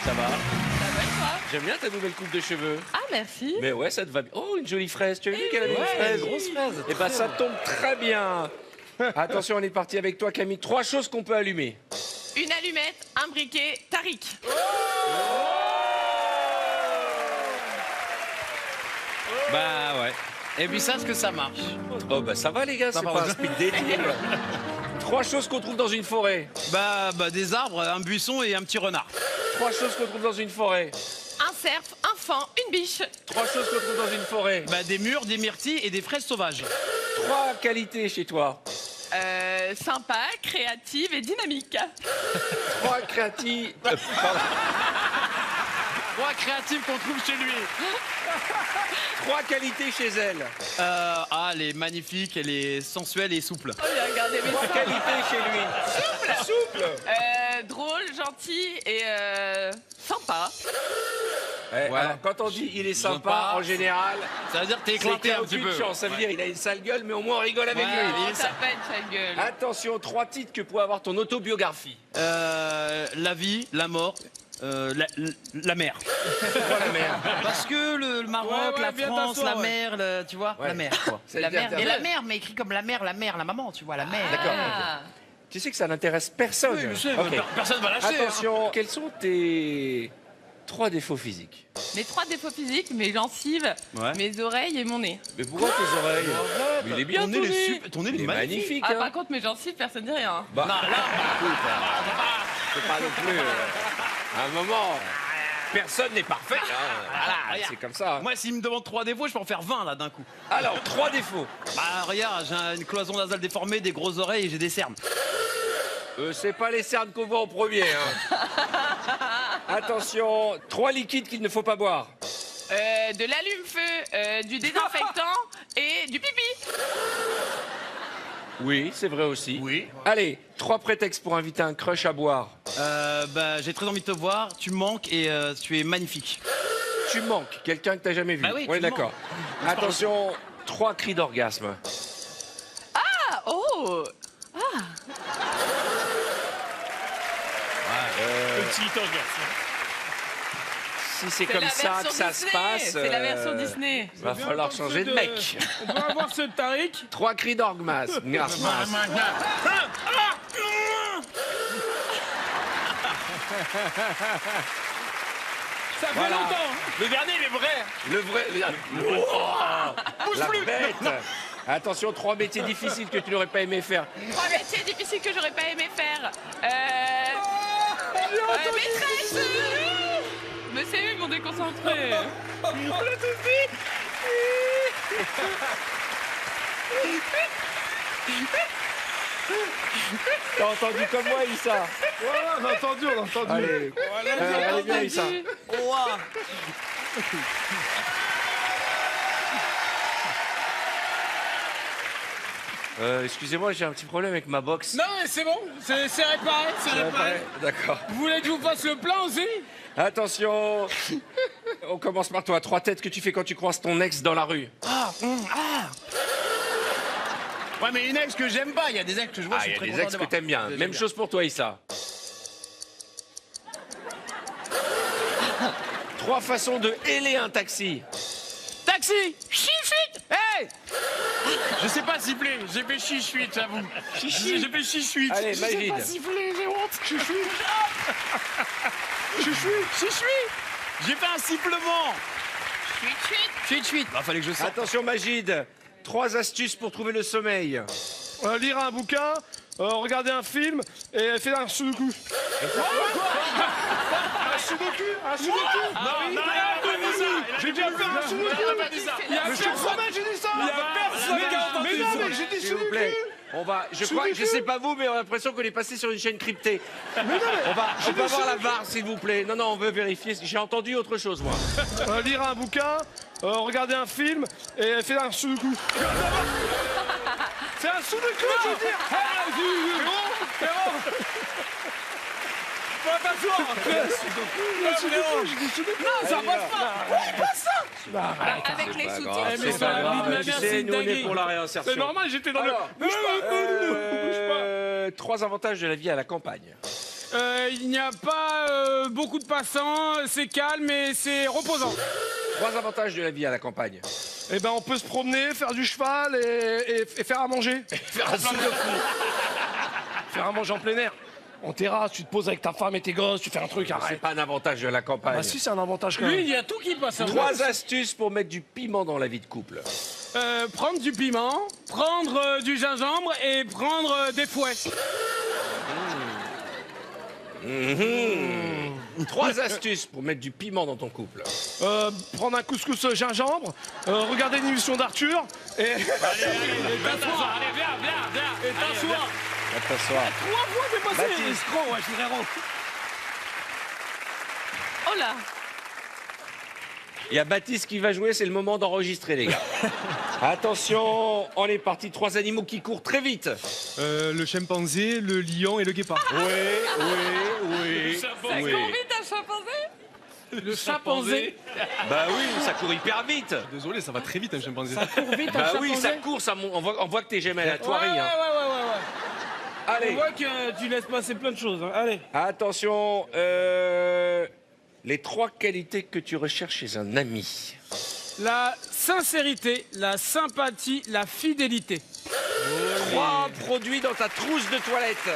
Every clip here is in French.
Ça va? Ça va et toi? J'aime bien ta nouvelle coupe de cheveux. Ah, merci. Mais ouais, ça te va bien. Oh, une jolie fraise. Tu as vu qu'elle avait une fraise? grosse fraise. Eh ben, ça tombe très bien. Attention, on est parti avec toi, Camille. 3 choses qu'on peut allumer. Une allumette, un briquet, Tariq. Bah ouais. Et puis ça, est-ce que ça marche? Oh, bah ça va, les gars, c'est pardon. pas un speed dating. 3 choses qu'on trouve dans une forêt. Bah des arbres, un buisson et un petit renard. 3 choses qu'on trouve dans une forêt. Un cerf, un fan, une biche. 3 choses qu'on trouve dans une forêt. Bah des murs, des myrtilles et des fraises sauvages. 3 qualités chez toi. Sympa, créative et dynamique. 3 créatives. Pardon. 3 créatives qu'on trouve chez lui. 3 qualités chez elle. Elle est magnifique, elle est sensuelle et souple. Oh, j'ai regardé mes 3 seins. qualités chez lui. Souple. Drôle, gentil et sympa. Ouais. Ouais. Alors, quand on dit il est sympa, Sympa. en général, Ça veut dire que t'es c'est qu'il éclaté a un petit aucune peu. chance. Ça veut dire il a une sale gueule, mais au moins on rigole avec Ouais, lui. il est Ça pas une sale gueule. Attention, 3 titres que pourrait avoir ton autobiographie. La vie, la mort, la mer. Pourquoi la mère? Parce que le Maroc, Ouais, la viens France, t'asseoir, la ouais. mer, tu vois, Ouais. la mer quoi. Ça La veut dire mère. que Et t'as- la mère, mais écrit comme la mère, la maman, tu vois, la mère. D'accord. Ah. Tu sais que ça n'intéresse personne. Oui, je sais, Ok. personne va lâcher. Attention, quels sont tes 3 défauts physiques? Mes 3 défauts physiques, mes gencives, Ouais. mes oreilles et mon nez. Mais pourquoi tes oreilles? Mais il est bien Ton nez, il est tourné. super- ton nez, il est magnifique. Ah, hein. par contre, mes gencives, personne dit rien. Bah, écoute, c'est pas non plus. À un moment, personne n'est parfait. hein. Voilà, regarde. c'est comme ça. Moi, s'il me demande 3 défauts, je peux en faire 20 là d'un coup. Alors, 3 défauts. Bah regarde, j'ai une cloison nasale déformée, des grosses oreilles et j'ai des cernes. C'est pas les cernes qu'on voit en premier. hein. Attention, 3 liquides qu'il ne faut pas boire. De l'allume-feu, du désinfectant et du pipi. Oui, c'est vrai aussi. Oui. Allez, 3 prétextes pour inviter un crush à boire. Bah j'ai très envie de te voir, tu me manques et tu es magnifique. Tu manques, quelqu'un que t'as jamais vu. Bah oui, Ouais, tu me d'accord. Attention, 3 cris d'orgasme. Ah, oh. Petit orgasme. Si c'est C'est comme la ça version que ça se Disney. passe, C'est la version Disney. va falloir changer de mec. On peut avoir ce Tariq? 3 cris d'orgasme. Ça fait Voilà. longtemps. Hein. Le dernier, il est vrai. Le vrai. La bête. Attention, 3 métiers difficiles que tu n'aurais pas aimé faire. 3 métiers difficiles que j'aurais pas aimé faire. Maîtresse. Mais c'est eux, ils m'ont déconcentré. T'as entendu comme moi, Issa? Ouais, on a entendu, on a entendu. Allez, allez bien, Issa. Excusez-moi, j'ai un petit problème avec ma box. Non, mais c'est bon, c'est réparé, c'est réparé. D'accord. Vous voulez que je vous fasse le plein aussi? Attention. On commence par toi. 3 têtes que tu fais quand tu croises ton ex dans la rue. Ouais mais une ex que j'aime pas, il y a des ex que je vois, Ah, je il y suis a très des content ex de que voir. t'aimes bien. J'aime Même bien. chose pour toi, Issa. 3 façons de héler un taxi. Taxi! Chichuit! Hey! Je sais pas siffler, j'ai fait chichuit, j'avoue. J'ai fait chichuit. Allez, Je sais Magid. pas siffler, j'ai honte. Chichuit. Chichuit. J'ai fait un sifflement. Chichuit. Bah fallait que je sorte. Attention, Magid. 3 astuces pour trouver le sommeil. Lire un bouquin, regarder un film et faire un sudoku. Un sudoku? Un sudoku? Non, J'ai dit faire un sudoku. Il y a personne, j'ai dit ça. Il y a personne qui a entendu ça. Mais non, mais j'ai dit S'il vous sudoku. plaît. On va, je crois, je sais pas vous, mais on a l'impression qu'on est passé sur une chaîne cryptée. On peut avoir la VAR, s'il vous plaît. Non, on veut vérifier. J'ai entendu autre chose, moi. Lire un bouquin, regarder un film et faire un sudoku. C'est un sudoku, je veux dire. C'est bon. Pas t'asseoir. Non, ça passe pas. Avec les Pas sous-titres. grave, mais c'est ça, pas la vie de grave. ma Tu mère, sais, c'est une nous, on est dinguerie. pour la réinsertion. C'est normal, j'étais dans le. Alors, Bouge pas. 3 avantages de la vie à la campagne. Il n'y a pas beaucoup de passants, c'est calme et c'est reposant. 3 avantages de la vie à la campagne. Eh ben, on peut se promener, faire du cheval et faire à manger. Faire un souffle. Faire à manger en plein air. En terrasse, tu te poses avec ta femme et tes gosses, tu fais un truc, C'est arrête. pas un avantage de la campagne. Ah si, c'est un avantage quand Lui, même. il y a tout qui passe. 3 astuces pour mettre du piment dans la vie de couple. Prendre du piment, prendre du gingembre et prendre des fouets. 3 astuces pour mettre du piment dans ton couple. Prendre un couscous au gingembre, regarder une émission d'Arthur et... Allez, viens. Et t'assois. Va t'asseoir. 3 fois dépassé. Baptiste. Escroc, ouais, frérot. Oh là. Il y a Baptiste qui va jouer, c'est le moment d'enregistrer, les gars. Attention, on est parti. 3 animaux qui courent très vite. Le chimpanzé, le lion et le guépard. Oui. Ça court vite un chimpanzé? Le chimpanzé. Bah oui, ça court hyper vite. Désolé, ça va très vite un chimpanzé. Court vite un Bah chimpanzé. oui, ça court, on voit que t'es jamais à la toirie. Ouais. Hein. On Allez, voit que tu laisses passer plein de choses. Hein. Allez. attention. Les 3 qualités que tu recherches chez un ami. La sincérité, la sympathie, la fidélité. 3 produits dans ta trousse de toilette.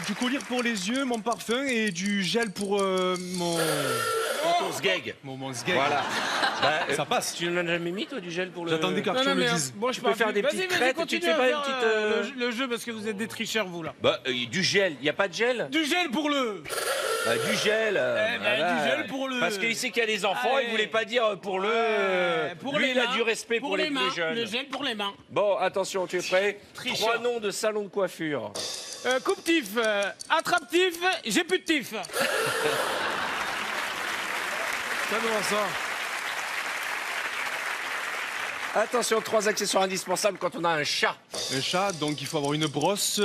Du collier pour les yeux, mon parfum et du gel pour mon Sgeg. sgeg. Voilà. Bah, Ça passe. Tu n'en as jamais mis, toi, du gel pour le... J'attendais qu'Arthur le dise. Bon, je Tu peux faire des petites crêtes, tu te fais pas une petite, le jeu parce que vous êtes des tricheurs, vous, là. Bah, du gel. Il n'y a pas de gel? Du gel pour le... Du gel. du gel pour le- Parce qu'il sait qu'il y a des enfants, Allez. il voulait pas dire pour le... pour Lui, les il a mains, du respect pour les mains, plus jeunes. Le gel pour les mains. Bon, attention, tu es prêt? Tricheur. 3 noms de salons de coiffure. Coupe-tif, attrape-tif, j'ai plus de tif. Comment ça? Attention, 3 accessoires indispensables quand on a un chat. Un chat, donc il faut avoir une brosse.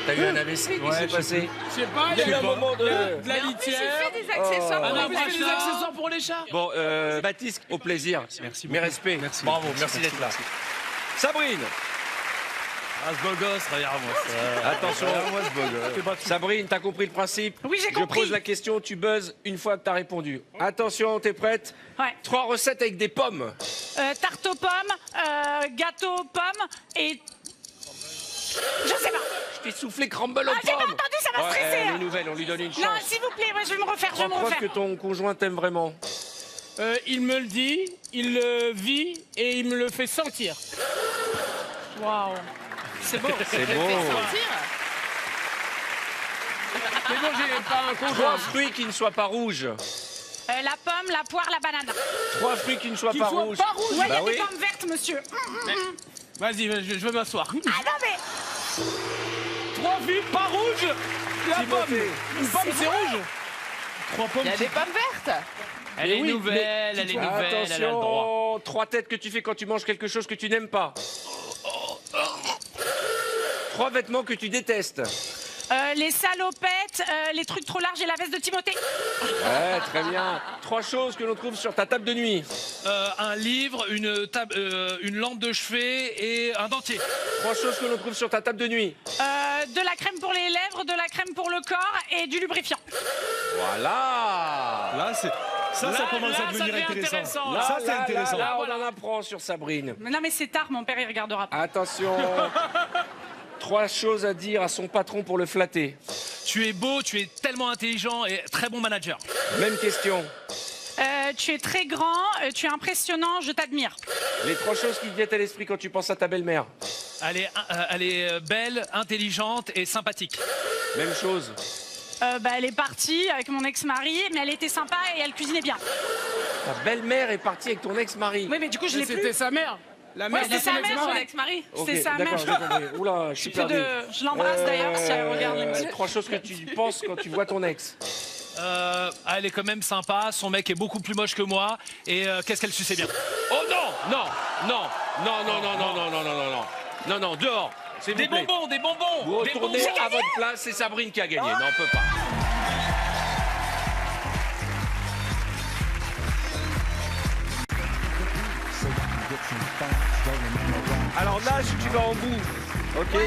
T'as eu un AVC? Qu'est-ce qui s'est passé? Je sais pas, Il y a eu un moment de... de la Mais en plus, il litière. fait des accessoires pour On a les fait des chats. accessoires pour les chats. Bon, Baptiste, au plaisir. Merci Mes beaucoup. respects. Merci. Bravo, merci d'être là. Sabrine, Ah, ce beau gosse, regarde-moi ça. attention. Sabrine, t'as compris le principe? Oui, j'ai Je compris. pose la question, tu buzzes une fois que t'as répondu. Attention, t'es prête? Ouais. 3 recettes avec des pommes. Tarte aux pommes, gâteau aux pommes et... Je sais pas. Je t'ai soufflé crumble aux Ah, j'ai pas pommes. entendu, ça m'a stressé, Elle est hein. nouvelle, on lui donne une chance. Non, s'il vous plaît, moi, je vais me refaire, je vais me Preuve que refaire. ton conjoint t'aime vraiment. Il me le dit, il le vit et il me le fait sentir. Waouh. C'est beau. C'est beau. Sentir. Mais bon, j'ai pas un 3 conjoint. fruits qui ne soient pas rouges. La pomme, la poire, la banane. 3 fruits qui ne soient Qu'il pas soit rouges. pas rouge. Ouais, il y a Bah oui. des pommes vertes, monsieur. Vas-y, je vais m'asseoir. Ah non, mais... 3 filles pas rouges. La pomme. Timothée. Une pomme, c'est rouge. 3 pommes. Il y a des pommes vertes. Elle est oui, nouvelle, elle est nouvelle, elle a le droit. Attention, 3 têtes que tu fais quand tu manges quelque chose que tu n'aimes pas. 3 vêtements que tu détestes. Les salopettes, les trucs trop larges et la veste de Timothée. Ouais, très bien. 3 choses que l'on trouve sur ta table de nuit. Un livre, une lampe de chevet et un dentier. 3 choses que l'on trouve sur ta table de nuit. De la crème pour les lèvres, de la crème pour le corps et du lubrifiant. Voilà. Là, ça commence à devenir intéressant. Ça, c'est intéressant. Là, on en apprend sur Sabrine. Mais non, mais c'est tard, mon père, il regardera pas. Attention. 3 choses à dire à son patron pour le flatter. Tu es beau, tu es tellement intelligent et très bon manager. Même question. Tu es très grand, tu es impressionnant, je t'admire. Les 3 choses qui te viennent à l'esprit quand tu penses à ta belle-mère. Elle est belle, intelligente et sympathique. Même chose. Elle est partie avec mon ex-mari, mais elle était sympa et elle cuisinait bien. Ta belle-mère est partie avec ton ex-mari. Oui, mais du coup, je l'ai C'était plus. sa mère. La mère, c'était sa mère, Son ouais. ex-mari. Ok, c'est sa d'accord, mère. j'ai compris. Oula, je suis perdu. Je l'embrasse d'ailleurs si elle regarde l'émission. 3 choses que tu penses quand tu vois ton ex. Elle est quand même sympa, son mec est beaucoup plus moche que moi et qu'est-ce qu'elle suçait bien. Oh non, non, non, non, non, non, non, non, non, non, non, non, non, non, dehors. S'il Des vous plaît. bonbons, des bonbons. Vous des retournez bonbons. à votre place, c'est Sabrine qui a gagné. Non, on peut pas. Alors nage, tu vas en bout. Ok,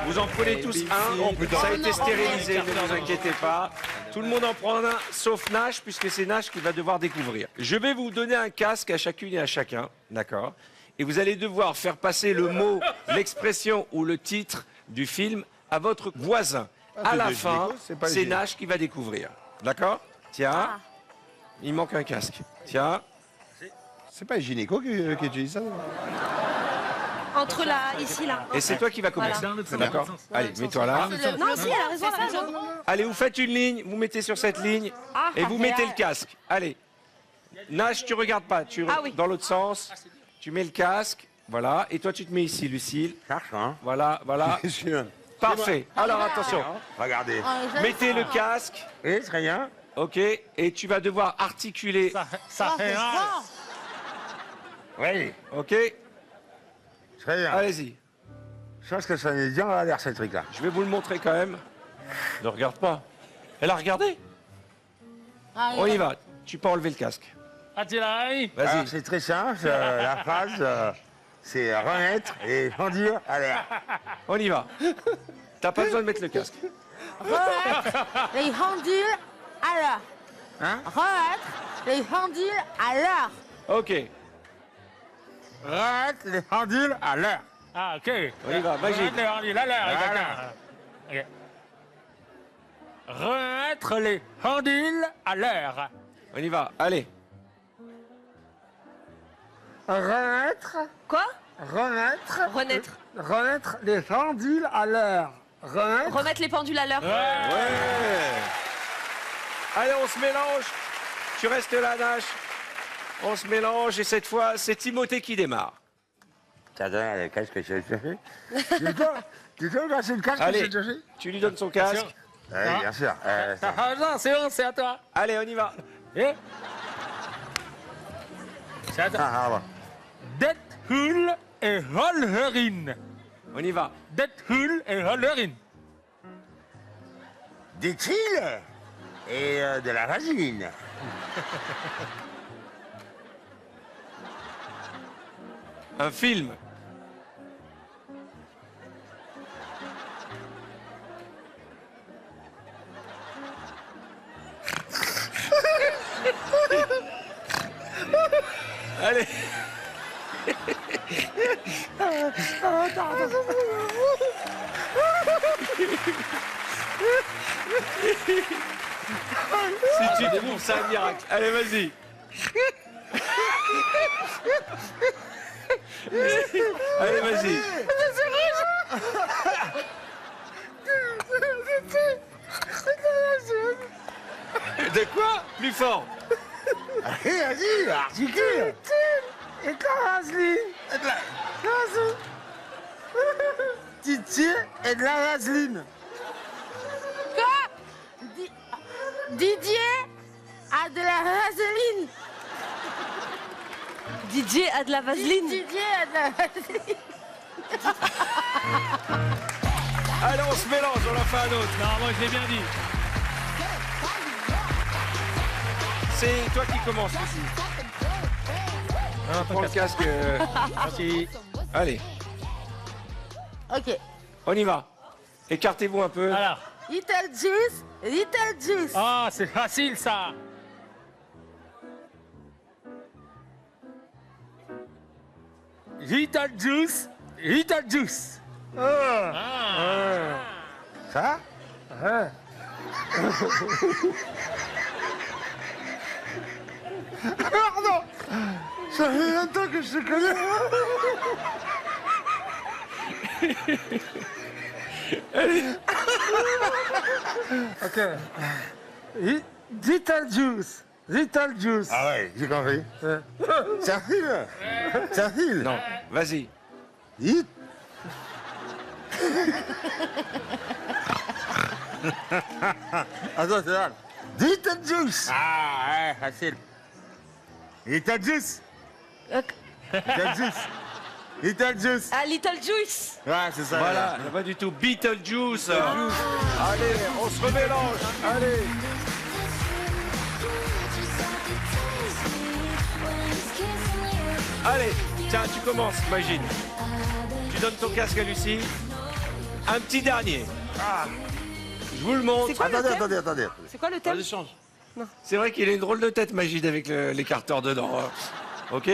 vous en prenez tous un. Ça a été stérilisé, ne vous inquiétez pas. Tout le monde en prend un, sauf Nash, puisque c'est Nash qui va devoir découvrir. Je vais vous donner un casque à chacune et à chacun, d'accord? Et vous allez devoir faire passer le mot, l'expression ou le titre du film à votre voisin. À la fin, c'est Nash qui va découvrir. D'accord? Tiens, il manque un casque. Tiens. C'est pas gynéco qui dit ça? Entre là, ici, là. Et c'est toi qui vas commencer. D'accord? Allez, mets-toi là. Non, si, elle a raison. Allez, vous faites une ligne, vous mettez sur cette ligne et vous mettez le casque. Allez. Nash, tu regardes pas, dans l'autre sens. Tu mets le casque, voilà. Et toi, tu te mets ici, Lucille. Voilà, voilà. Parfait. Alors, attention. Regardez. Mettez le casque. Et très bien. Ok. Et tu vas devoir articuler. Ça fait mal. Oui. Ok. Très bien. Allez-y. Je pense que ça n'est bien à l'air, ce truc-là. Je vais vous le montrer quand même. Ne regarde pas. Elle a regardé. On y va. Tu peux enlever le casque. Vas-y. Vas-y. C'est très simple. La phrase, c'est remettre les pendules à l'air. On y va. T'as pas besoin de mettre le casque. Remettre les pendules à l'heure. Hein? Remettre les pendules à l'heure. Ok. Remettre les pendules à l'heure. Ah, ok. On y va. Magie. Remettre les pendules à l'heure. On y va. Allez. Remettre. Quoi? Remettre. Renaître. Remettre les pendules à l'heure. Remettre. Remettre les pendules à l'heure. Ouais. Allez, on se mélange. Tu restes là, Nash. On se mélange et cette fois, c'est Timothée qui démarre. T'as donné le casque que j'ai cherché? Tu peux me passer le casque que Allez, j'ai cherché? tu lui donnes son casque. Oui, bien sûr. Non, c'est bon, c'est à toi. Allez, on y va. Et c'est à toi. Ah, Deadpool et Wolverine. On y va. Deadpool et Wolverine. des tuiles et de la vaseline. Un film. Allez. Si tu trouves ça un miracle. Allez, vas-y. Allez, vas-y. De quoi? Plus fort. Allez, vas-y, articule. Et de la vaseline. Et de la vaseline. Titi et de la vaseline. Quoi? Didier a de la vaseline. Didier a de la vaseline. Didier a de la vaseline. Allez, on se mélange, on en fait un autre. Non, moi je l'ai bien dit. C'est toi qui commences ici. Prends le casque. Merci. Allez, Ok. on y va. Écartez-vous un peu. Alors. Little juice, little juice. Ah, c'est facile ça. Little juice, little juice. Ça? Pardon. Ça fait longtemps que je te connais. Ok. Little juice. Little juice. Ah ouais, j'ai compris. C'est un film. C'est un film. Non, vas-y. Hit. Attends, c'est là. Little juice. Ah, ouais, facile. Little juice. Little juice. Little juice. Ah, little juice. Ouais, c'est ça. Voilà, pas du tout. Beetlejuice. Allez, on se remélange. Allez. Allez, tiens, tu commences, imagine. Tu donnes ton casque à Lucie. un petit dernier. Je vous le montre. Attendez. C'est quoi le thème? Vas-y, change. C'est vrai qu'il a une drôle de tête, Magid, avec l'écarteur dedans. Hein. Ok.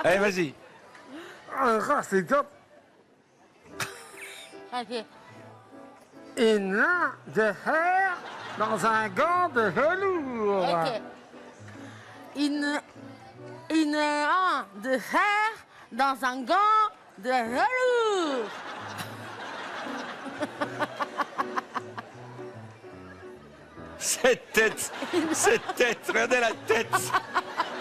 Allez, vas-y. Ah, c'est top. Ok. Une main de fer dans un gant de velours. Ok. Une main de fer dans un gant de velours. Cette tête, regardez la tête.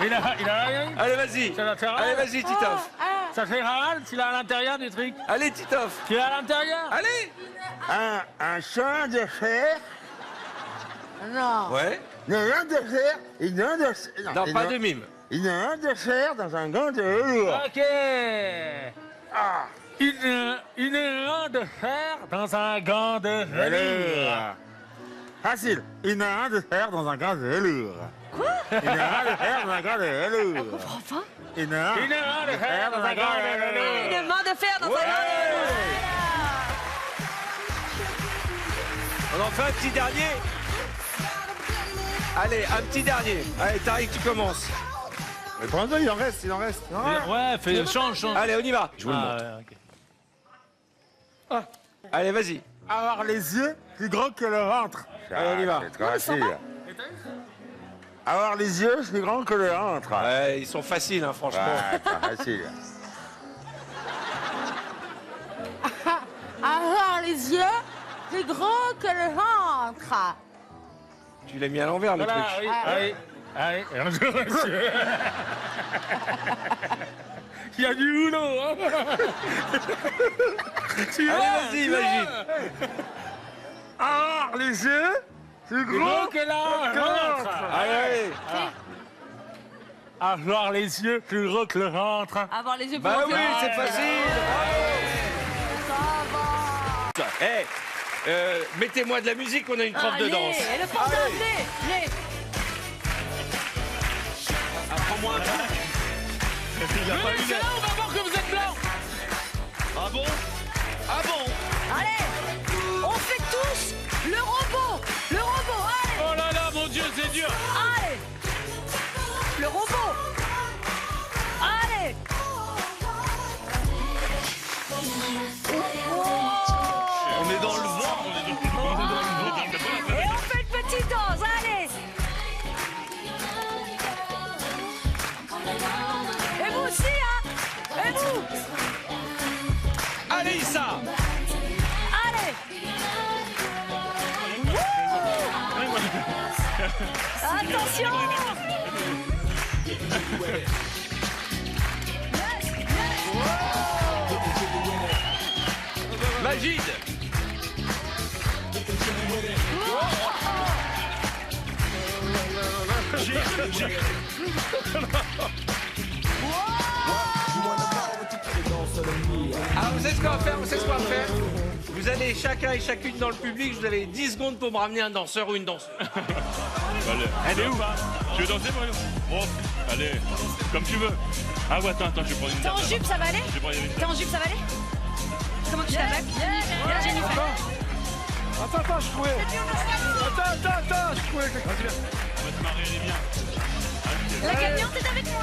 Il a rien. Allez, vas-y. Ça va faire Allez, mal. vas-y, Titoff. Ça fait mal s'il est à l'intérieur du truc. Allez, Titoff. Tu es à l'intérieur. Allez. Un chemin de fer. Non. Ouais. Une main de fer. Une main de fer. Non, pas de mime. Une main de fer dans un gant de velours. Ok. Une main de fer dans un gant de velours. Facile. Une main de fer dans un gant de velours. Quoi? Une main de fer dans un gant de velours. Je comprends pas. Une main de fer dans un gant de velours. Une main de fer dans un gant de velours. On en fait un petit dernier. Allez, un petit dernier. Allez, Tariq, tu commences. Mais pour l'instant, il en reste. Ouais, change. Allez, on y va. Je vous le montre. Ok. Allez, vas-y. Avoir les yeux plus gros que le ventre. Allez, on y va. C'est trop facile. Avoir les yeux plus grands que le ventre. Ouais, ils sont faciles, hein, franchement. Ouais, c'est facile. Avoir les yeux plus gros que le ventre. Tu l'as mis à l'envers, le Voilà, truc. oui. Bonjour, monsieur. Il y a du boulot, hein. Allez, vas-y, Magid. Avoir les yeux plus Plus gros gros que la ventre. Allez. Avoir les yeux plus gros que le ventre. Avoir les yeux plus Bah gros oui, que le ventre. c'est facile. Eh, mettez-moi de la musique, on a une prof de danse. Et le prof d'anglais. Apprends-moi un peu. Venez, c'est là, on va voir que vous êtes blanc. Ah bon? Ah bon? Allez, on fait tous le robot. Le robot, allez. Oh là là, mon Dieu, c'est dur. Allez. Le robot. Allez. On est dans le vent. Et on fait une petite danse, allez. Et vous aussi, hein. Et vous. Allez, Issa. Allez. Attention. Magid. Alors, vous savez ce qu'on va faire? Vous savez ce qu'on va faire? Vous allez chacun et chacune dans le public, vous avez 10 secondes pour me ramener un danseur ou une danseuse. Elle est où? Tu veux danser, Bruno? Bon, allez, comme tu veux. Ah ouais, attends, je vais prendre une T'es en dernière. jupe, ça va aller? Je vais prendre une T'es en jupe, ça va aller? Comment tu t'appelles? Jennifer. Attends, je trouvais. Attends, je trouvais quelque chose. On va te marrer, elle est bien. La gagnante est avec moi.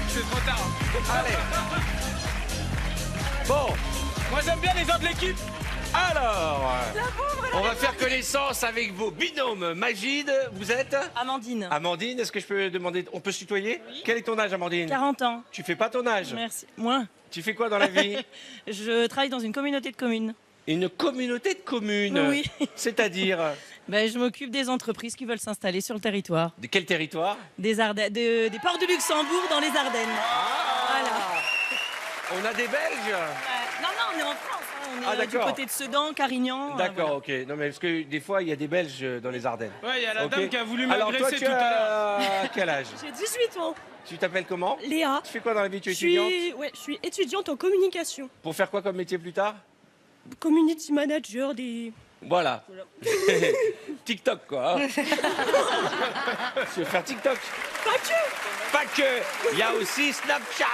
C'est trop tard. Allez. Bon, Moi, j'aime bien les autres de l'équipe. alors, on va faire connaissance avec vos binômes. Magid, vous êtes? Amandine. Amandine, est-ce que je peux demander... On peut se tutoyer? Quel est ton âge, Amandine? 40 ans. Tu fais pas ton âge? Merci. Moi, Tu fais quoi dans la vie? je travaille dans une communauté de communes. Une communauté de communes? Oui. C'est-à-dire? Ben, je m'occupe des entreprises qui veulent s'installer sur le territoire. De quel territoire? Des Ardennes, des ports du Luxembourg dans les Ardennes. Voilà. On a des Belges? Non, on est en France. hein. On est Ah, du d'accord. côté de Sedan, Carignan. D'accord, voilà. ok. Non, mais parce que des fois, il y a des Belges dans les Ardennes. Ouais, il y a la Ok. dame qui a voulu Alors, toi, m'agresser tu tout à l'heure. as quel âge? J'ai 18 ans. Tu t'appelles comment? Léa. Tu fais quoi dans la vie? Tu es Je étudiante? suis étudiante en communication. Pour faire quoi comme métier plus tard? Community manager des... Voilà. TikTok, quoi. hein. Tu veux faire TikTok? Pas que. Pas que. Il y a aussi Snapchat.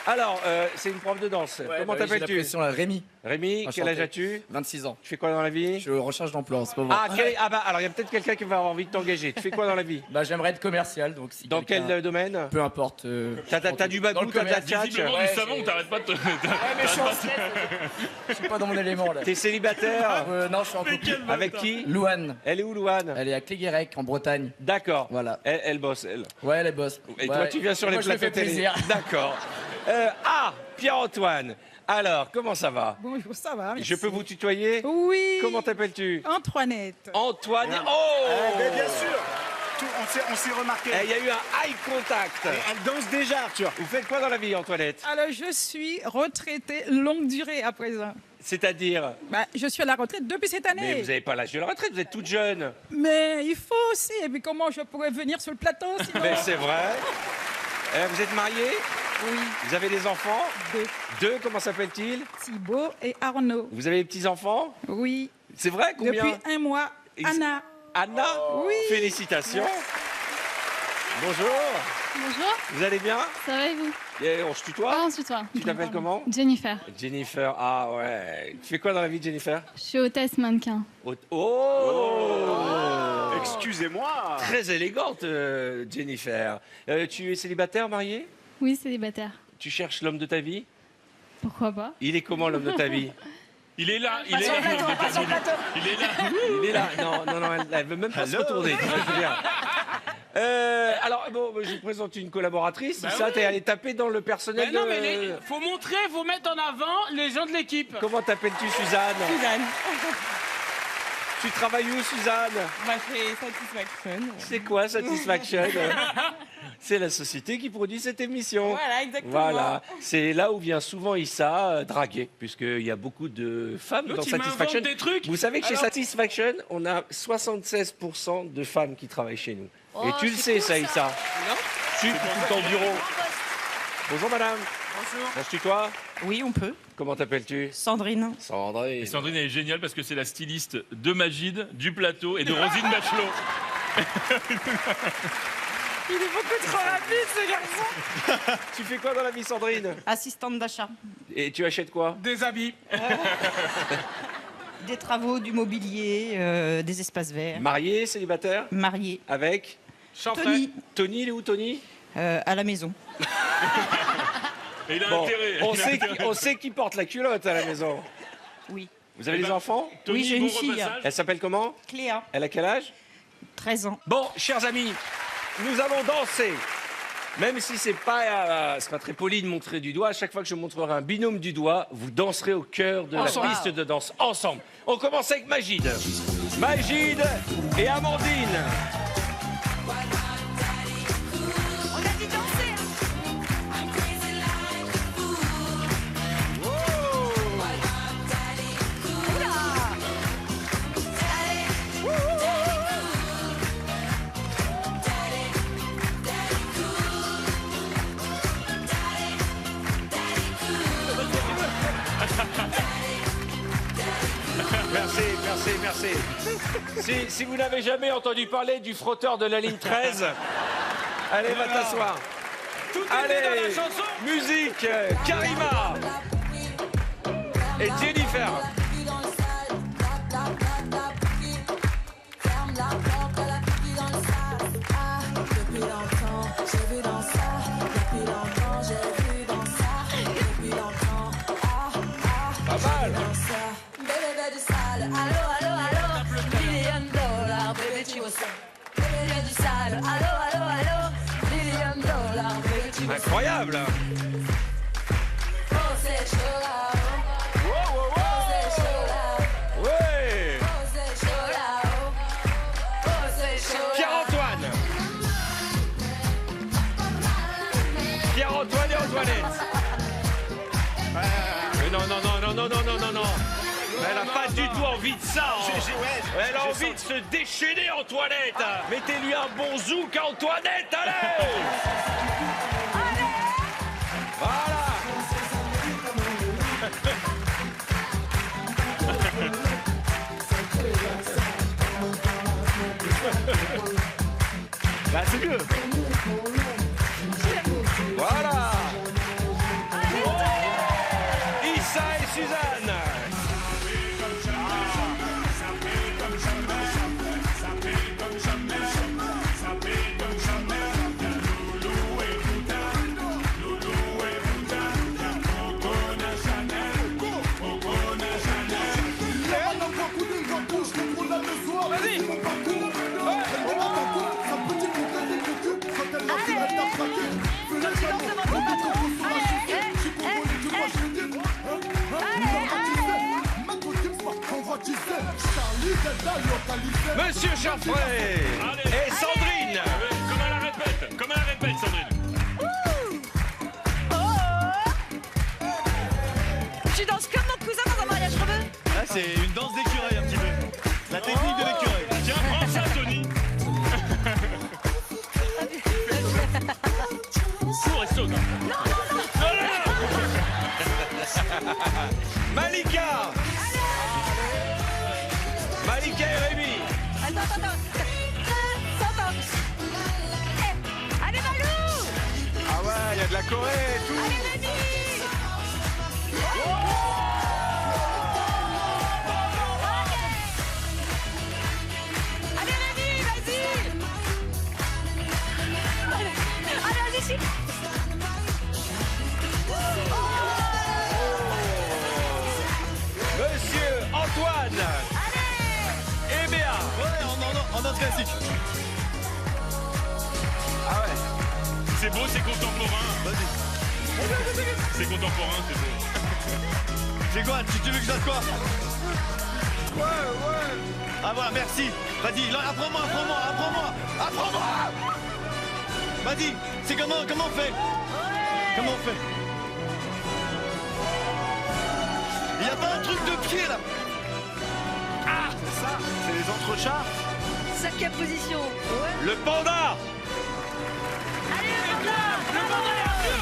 Alors, c'est une prof de danse. Comment t'appelles-tu? Rémi. Rémi, quel âge as-tu? 26 ans. Tu fais quoi dans la vie? Je suis en recherche d'emploi en ce moment. Alors il y a peut-être quelqu'un qui va avoir envie de t'engager. Tu fais quoi dans la vie? Bah, j'aimerais être commercial, donc si Dans quelqu'un- quel domaine? Peu importe. T'as du bagou, t'as de la tchatch? Visiblement, du savon, t'arrêtes pas de te... mais je suis en stress. Je suis pas dans mon élément là. T'es célibataire? Non, je suis en couple. Avec qui? Louane. Elle est où, Louane? Elle est à Cléguérec, en Bretagne. D'accord. Voilà. Elle bosse, elle. Ouais, elle est boss. Et Ouais. toi, tu viens sur les Moi, je me plateaux fais télé. plaisir. D'accord. Pierre-Antoine. Alors, comment ça va? Bonjour, ça va, merci. Je peux vous tutoyer? Oui. Comment t'appelles-tu? Antoinette. Antoine. Mais Oh! bien sûr. On s'est remarqué. Il y a eu un eye contact. Elle danse déjà, Arthur. Vous faites quoi dans la vie, Antoinette? Alors, je suis retraitée longue durée à présent. C'est-à-dire? Je suis à la retraite depuis cette année. Mais vous n'avez pas l'âge de la retraite, vous êtes toute jeune. Mais il faut aussi. Et puis, comment je pourrais venir sur le plateau sinon? Mais c'est vrai. Vous êtes mariés? Oui. Vous avez des enfants? 2. 2, comment s'appellent-ils? Thibaut et Arnaud. Vous avez des petits-enfants? Oui. C'est vrai? Combien? Depuis 1 mois. Anna. Anna? Oui. Félicitations. Bonjour. Bonjour, Vous allez bien? ça va et vous? On se tutoie? Ah, on se tutoie. Tu t'appelles comment? Jennifer. Jennifer. Ah ouais. Tu fais quoi dans la vie, Jennifer? Je suis hôtesse mannequin. Excusez-moi. Très élégante, Jennifer. Tu es célibataire, marié? Oui, célibataire. Tu cherches l'homme de ta vie? Pourquoi pas? Il est comment, l'homme de ta vie? Il est là, il est Sur le plateau, pas sur le plateau. Il est là. Il est là. Non, elle veut même pas se retourner. Je veux dire. Alors, bon, je vous présente une collaboratrice. Bah ça, oui. t'es allé taper dans le personnel. Mais non, mais faut montrer, faut mettre en avant les gens de l'équipe. Comment t'appelles-tu, Suzanne? Suzanne. Tu travailles où, Suzanne? Chez Satisfaction. C'est quoi Satisfaction? C'est la société qui produit cette émission. Voilà, exactement. Voilà, c'est là où vient souvent Issa draguer, puisqu'il y a beaucoup de femmes dans L'autre, il Satisfaction. m'invente des trucs. Vous savez que chez Alors- Satisfaction, on a 76% de femmes qui travaillent chez nous. Oh, Et tu le sais, ça, Issa. Non. Tu es tout le temps au bureau. Bonjour, madame. Bonjour. On se tutoie? Oui, on peut. Comment t'appelles-tu? Sandrine. Sandrine. Et Sandrine, elle est géniale parce que c'est la styliste de Magide, du plateau et de Rosine Bachelot. Il est beaucoup trop rapide, ce garçon. Tu fais quoi dans la vie, Sandrine? Assistante d'achat. Et tu achètes quoi? Des habits. Des travaux, du mobilier, des espaces verts. Marié, célibataire? Mariée. Avec? Tony. Tony, il est où, Tony? À la maison. Et il a Bon, intérêt. on sait qui porte la culotte à la maison. Oui. Vous avez Eh des ben, enfants? Tony, Oui, j'ai bon une fille. repassage. Elle s'appelle comment? Cléa. Elle a quel âge? 13 ans. Bon, chers amis, nous allons danser. Même si c'est pas très poli de montrer du doigt, à chaque fois que je montrerai un binôme du doigt, vous danserez au cœur de la piste de danse ensemble. On commence avec Magide. Magide et Amandine. On a dit danser. Merci. Si vous n'avez jamais entendu parler du frotteur de la ligne 13, allez, va t'asseoir. Allez, musique, Karima et Jennifer. Pas mal. Bébé du sale, allô, $1 million, bébé tu vois ça. Bébé du sale, allô, $1 million, bébé tu vois ça. Incroyable. Oh, c'est chaud là, Wow, wow, wow. oh, c'est chaud là, Ouais. oh, c'est chaud là, oh, c'est chaud là. Pierre-Antoine. Pierre-Antoine et Antoinette. Non. Elle n'a pas du tout envie de ça. Elle a envie de se déchaîner, Antoinette. Mettez-lui un bon zouk à Antoinette, allez. Voilà. Là, c'est mieux. Voilà. Suzanne. Monsieur Chaffray et Sandrine. Comment elle la répète? Comment elle la répète, Sandrine? Tu danses comme mon cousin dans un mariage rebeu. Ah, c'est une danse d'écureuil un petit peu. La technique de l'écureuil. Tiens, prends ça, Tony. Cours et saute. Malika. Malika et Rémi. Attends. Allez, Malou. Ah ouais, il y a de la Corée et tout. Allez, Rémi. Allez, Rémi, vas-y. Allez, vas-y. Monsieur Antoine. Et Béa. Ouais, en danse classique. Ah ouais. C'est beau, c'est contemporain. Vas-y. C'est contemporain, c'est beau. C'est quoi? Tu veux que je fasse quoi? Ouais. Ah voilà, merci. Vas-y, apprends-moi. Vas-y, c'est comment on fait? Comment on fait? Il y a pas un truc de pied là? Ah, c'est ça. C'est les entrechats. Cinquième position. Ouais. Le panda. Allez, le panda est Arthur.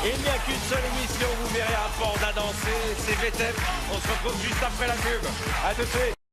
Il n'y a qu'une seule émission où vous verrez un panda danser, c'est VTEP. On se retrouve juste après la pub. À tout de suite.